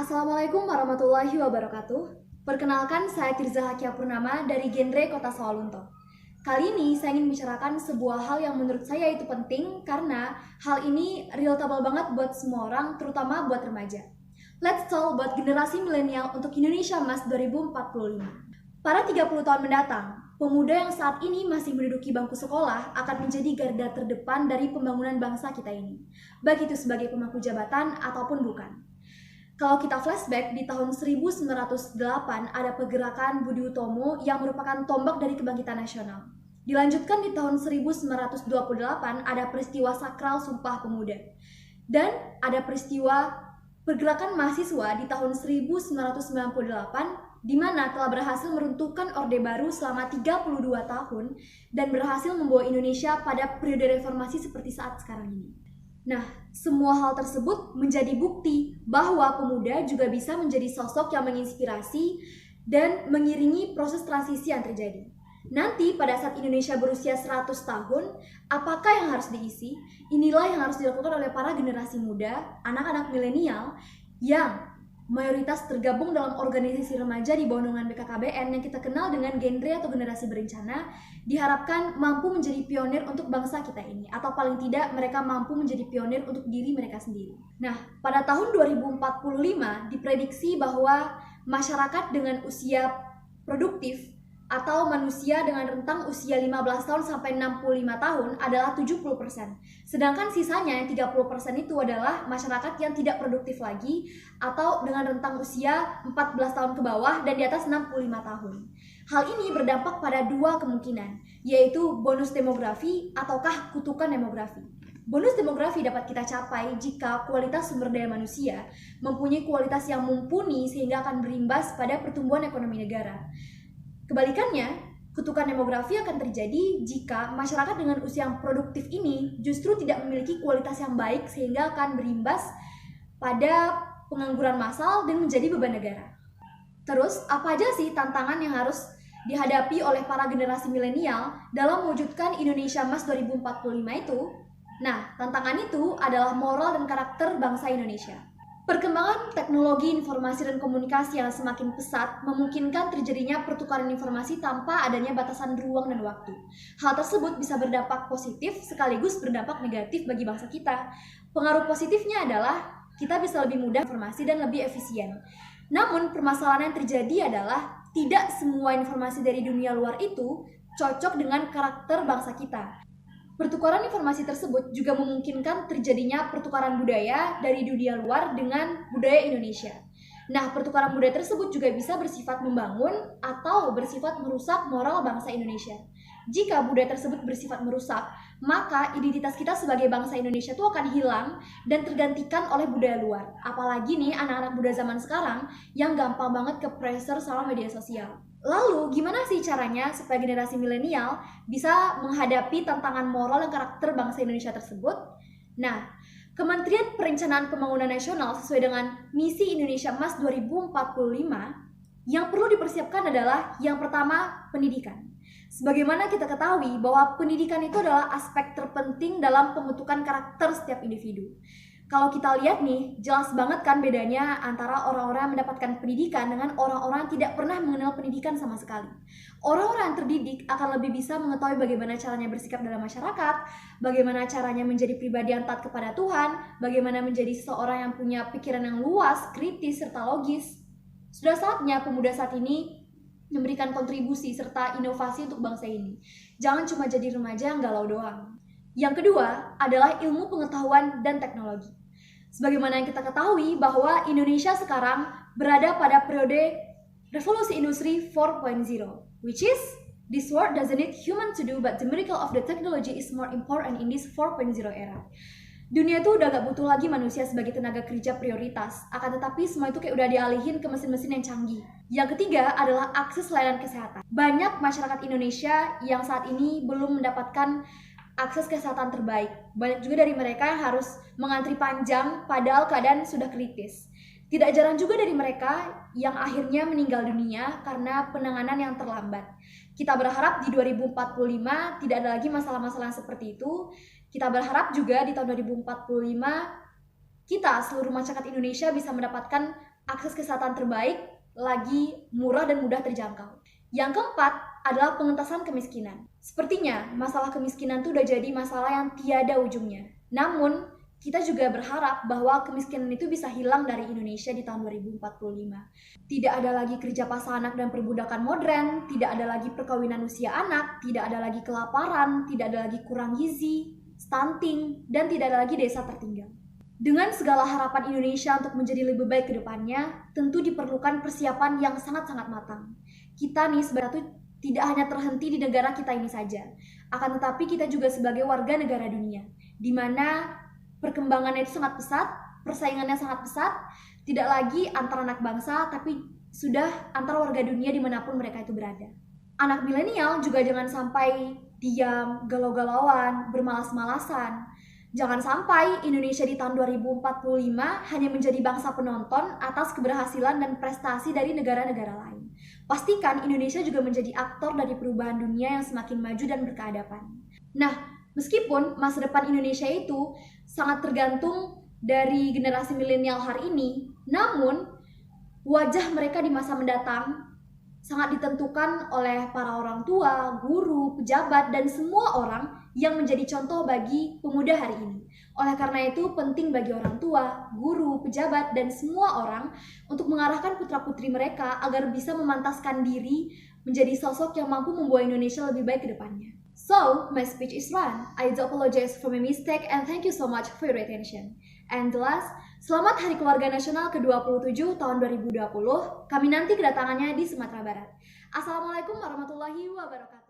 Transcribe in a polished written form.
Assalamualaikum warahmatullahi wabarakatuh. Perkenalkan, saya Tirza Hakia Purnama dari Genre Kota Sawalunto. Kali ini saya ingin membicarakan sebuah hal yang menurut saya itu penting karena hal ini relatable banget buat semua orang, terutama buat remaja. Let's talk about generasi milenial untuk Indonesia Emas 2045. Pada 30 tahun mendatang, pemuda yang saat ini masih menduduki bangku sekolah akan menjadi garda terdepan dari pembangunan bangsa kita ini, baik itu sebagai pemangku jabatan ataupun bukan. Kalau kita flashback, di tahun 1908 ada pergerakan Budi Utomo yang merupakan tombak dari kebangkitan nasional. Dilanjutkan di tahun 1928 ada peristiwa sakral Sumpah Pemuda. Dan ada peristiwa pergerakan mahasiswa di tahun 1998 di mana telah berhasil meruntuhkan Orde Baru selama 32 tahun dan berhasil membawa Indonesia pada periode reformasi seperti saat sekarang ini. Nah, semua hal tersebut menjadi bukti bahwa pemuda juga bisa menjadi sosok yang menginspirasi dan mengiringi proses transisi yang terjadi. Nanti pada saat Indonesia berusia 100 tahun, apakah yang harus diisi? Inilah yang harus dilakukan oleh para generasi muda, anak-anak milenial yang mayoritas tergabung dalam organisasi remaja di bawah naungan BKKBN yang kita kenal dengan genre atau generasi berencana, diharapkan mampu menjadi pionir untuk bangsa kita ini, atau paling tidak mereka mampu menjadi pionir untuk diri mereka sendiri. Nah, pada tahun 2045 diprediksi bahwa masyarakat dengan usia produktif atau manusia dengan rentang usia 15 tahun sampai 65 tahun adalah 70%. Sedangkan sisanya yang 30% itu adalah masyarakat yang tidak produktif lagi atau dengan rentang usia 14 tahun ke bawah dan di atas 65 tahun. Hal ini berdampak pada dua kemungkinan, yaitu bonus demografi ataukah kutukan demografi. Bonus demografi dapat kita capai jika kualitas sumber daya manusia mempunyai kualitas yang mumpuni sehingga akan berimbas pada pertumbuhan ekonomi negara. Kebalikannya, kutukan demografi akan terjadi jika masyarakat dengan usia yang produktif ini justru tidak memiliki kualitas yang baik sehingga akan berimbas pada pengangguran massal dan menjadi beban negara. Terus, apa aja sih tantangan yang harus dihadapi oleh para generasi milenial dalam mewujudkan Indonesia Emas 2045 itu? Nah, tantangan itu adalah moral dan karakter bangsa Indonesia. Perkembangan teknologi informasi dan komunikasi yang semakin pesat memungkinkan terjadinya pertukaran informasi tanpa adanya batasan ruang dan waktu. Hal tersebut bisa berdampak positif sekaligus berdampak negatif bagi bangsa kita. Pengaruh positifnya adalah kita bisa lebih mudah informasi dan lebih efisien. Namun permasalahan yang terjadi adalah tidak semua informasi dari dunia luar itu cocok dengan karakter bangsa kita. Pertukaran informasi tersebut juga memungkinkan terjadinya pertukaran budaya dari dunia luar dengan budaya Indonesia. Nah, pertukaran budaya tersebut juga bisa bersifat membangun atau bersifat merusak moral bangsa Indonesia. Jika budaya tersebut bersifat merusak, maka identitas kita sebagai bangsa Indonesia itu akan hilang dan tergantikan oleh budaya luar. Apalagi nih anak-anak muda zaman sekarang yang gampang banget ke pressure sama media sosial. Lalu, gimana sih caranya supaya generasi milenial bisa menghadapi tantangan moral dan karakter bangsa Indonesia tersebut? Nah, Kementerian Perencanaan Pembangunan Nasional sesuai dengan misi Indonesia Emas 2045 yang perlu dipersiapkan adalah yang pertama, pendidikan. Sebagaimana kita ketahui bahwa pendidikan itu adalah aspek terpenting dalam pembentukan karakter setiap individu. Kalau kita lihat nih, jelas banget kan bedanya antara orang-orang yang mendapatkan pendidikan dengan orang-orang yang tidak pernah mengenal pendidikan sama sekali. Orang-orang yang terdidik akan lebih bisa mengetahui bagaimana caranya bersikap dalam masyarakat, bagaimana caranya menjadi pribadi yang taat kepada Tuhan, bagaimana menjadi seseorang yang punya pikiran yang luas, kritis, serta logis. Sudah saatnya pemuda saat ini memberikan kontribusi serta inovasi untuk bangsa ini. Jangan cuma jadi remaja yang galau doang. Yang kedua adalah ilmu pengetahuan dan teknologi. Sebagaimana yang kita ketahui bahwa Indonesia sekarang berada pada periode revolusi industri 4.0, which is this world doesn't need human to do, but the miracle of the technology is more important in this 4.0 era. Dunia itu udah gak butuh lagi manusia sebagai tenaga kerja prioritas, akan tetapi semua itu kayak udah dialihin ke mesin-mesin yang canggih. Yang ketiga adalah akses layanan kesehatan. Banyak masyarakat Indonesia yang saat ini belum mendapatkan akses kesehatan terbaik. Banyak juga dari mereka yang harus mengantri panjang padahal keadaan sudah kritis. Tidak jarang juga dari mereka yang akhirnya meninggal dunia karena penanganan yang terlambat. Kita berharap di 2045 tidak ada lagi masalah-masalah seperti itu. Kita berharap juga di tahun 2045 kita seluruh masyarakat Indonesia bisa mendapatkan akses kesehatan terbaik, lagi murah dan mudah terjangkau. Yang keempat adalah pengentasan kemiskinan. Sepertinya masalah kemiskinan itu udah jadi masalah yang tiada ujungnya. Namun, kita juga berharap bahwa kemiskinan itu bisa hilang dari Indonesia di tahun 2045. Tidak ada lagi kerja paksa anak dan perbudakan modern, tidak ada lagi perkawinan usia anak, tidak ada lagi kelaparan, tidak ada lagi kurang gizi, stunting, dan tidak ada lagi desa tertinggal. Dengan segala harapan Indonesia untuk menjadi lebih baik ke depannya, tentu diperlukan persiapan yang sangat-sangat matang. Kita nih sebenarnya tidak hanya terhenti di negara kita ini saja, akan tetapi kita juga sebagai warga negara dunia, di mana perkembangannya itu sangat pesat, persaingannya sangat pesat, tidak lagi antar anak bangsa, tapi sudah antar warga dunia dimanapun mereka itu berada. Anak milenial juga jangan sampai diam, galau-galauan, bermalas-malasan. Jangan sampai Indonesia di tahun 2045 hanya menjadi bangsa penonton atas keberhasilan dan prestasi dari negara-negara lain. Pastikan Indonesia juga menjadi aktor dari perubahan dunia yang semakin maju dan berkeadaban. Nah, meskipun masa depan Indonesia itu sangat tergantung dari generasi milenial hari ini, namun wajah mereka di masa mendatang sangat ditentukan oleh para orang tua, guru, pejabat, dan semua orang yang menjadi contoh bagi pemuda hari ini. Oleh karena itu, penting bagi orang tua, guru, pejabat, dan semua orang untuk mengarahkan putra-putri mereka agar bisa memantaskan diri menjadi sosok yang mampu membawa Indonesia lebih baik ke depannya. So, my speech is run. I do apologize for my mistake and thank you so much for your attention. And the last, selamat Hari Keluarga Nasional ke-27 tahun 2020. Kami nanti kedatangannya di Sumatera Barat. Assalamualaikum warahmatullahi wabarakatuh.